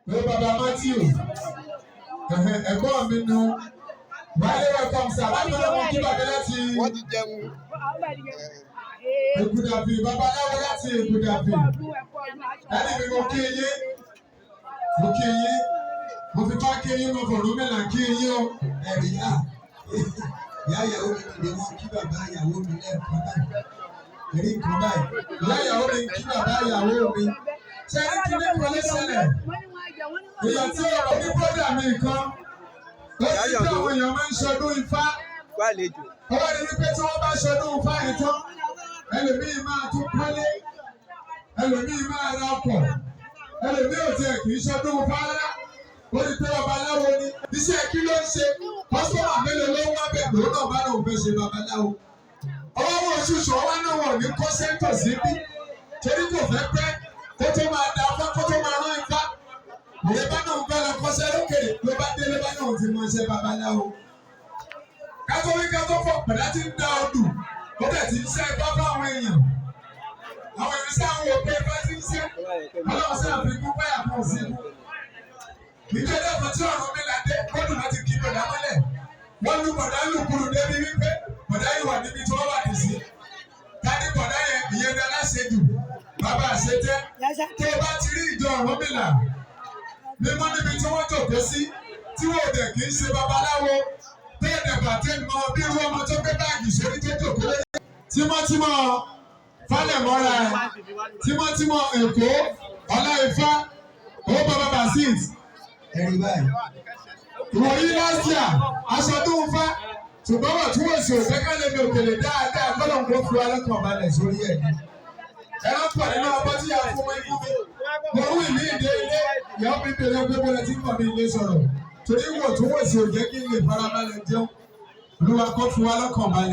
Pé bàbá Matthew, ẹ̀gbọ́n mi nu, wáyé welcome sir, bàbá wọn kí bàbá láti Ègùdàbí, babaláwo láti Ègùdàbí. Ẹni mi mo kí yín, mo fi bá kí yín, mo fọ̀rọ̀ mẹ́la kí yín o. Ẹ̀rí yá, ìyá ìyàwó mi nìyẹn wọ́n kí bàbá ìyàwó mi lẹ́ẹ̀kan báyìí. Ẹ̀rí nǹkan báyìí. Ìyá ìyàwó mi kí bàbá ìyàwó mi. Ṣé ẹni kí ní kò lè ṣẹlẹ̀? Ìyá tí ọ̀rọ̀ ní bọ́dà mi kan. Ó sì tí àwọn èèyàn máa ń ṣọdún Ifá. Ó wá ní wípé tí wọ́n bá ṣọdún Ifá yẹn tán, ẹlòmíì máa tún kọ́lé, ẹlòmíì máa ra ọkọ̀, ẹlòmíì ò tiẹ̀ kì í ṣọdún Ifá rárá. Ó ní pé babaláwo ni. Iṣẹ́ kí ló ń ṣe? Kọ́sọ́mà mélòó ló ń wá bẹ̀ lòun náà bá lòun fẹ́ ṣe babaláwo. Ọwọ́ wọn ṣùṣù ọwọ́ náà wọ̀ ní kọ́ sẹ́ńtọ̀ síbí. Torí kò fẹ́ pẹ́ kó tó máa da ọkọ̀ kó tó máa rán Ifá. Ìyẹn bá náà ń bá lọ kọ́sẹ́ lókèrè ló bá délé bá náà ti mọ iṣẹ́ babaláwo. Kátó fọ̀ pẹ̀lá ti ń da ọdún, ó dẹ̀ ti ń ṣe Ifá fáwọn èèyàn. Àwọn èèyàn sáà ń wo pé Ifá ti ń ṣe. Ọlọ́run sáà fi kú báyà fún òsínú. Ìjọba ẹ̀fọ́ tí ọ̀run mi là dé, kọ́dùn láti kí bọ̀dá mọ́lẹ̀. Wọ́n lu bọ̀dá lùkùrù débi wípé bọ̀dá yìí wà níbi tí wọ́n wà ní sí. Tani bọ̀dá yẹn ìyẹn ní aláṣejù, bàbá àṣetẹ́. Tó o bá ti rí ìjọ ọ̀run mi là, mímọ́ níbi tí wọ́n jòkó sí, tí wọ́n dẹ̀ kì í ṣe babaláwo. Tẹ́ẹ̀dẹ̀ bàtẹ́ mọ bí irú ọmọ tó gbé báàgì sórí tó jòkó lé. Tímọ́tímọ́ Fálẹ̀mọ́ra ẹ̀, tímọ́tímọ́ Èkó, Ọláìfá, ó bàbá Basit. Ẹ̀rí báyìí. Ìwòyí lásìá, aṣọ tó ń fá, ṣùgbọ́n wà tún wòsì òfẹ́ ká lè mi òkèlè dáadáa kọ́lọ̀ ń kó fi wa lọ́kàn balẹ̀ sórí ẹ̀. Ẹran pọ̀ nínú ọgbọ́n tí yàrá fún mi fún mi. Mo rú ìlú ìdè ilé, ìyàwó mi bèrè ọgbẹ́ bọ́lá tí ń bọ̀ mí ilé sọ̀rọ̀. Torí wò tún wòsì òjẹ́ kí n lè farabalẹ̀ jẹun. Olúwa kó fi wa lọ́kàn balẹ̀.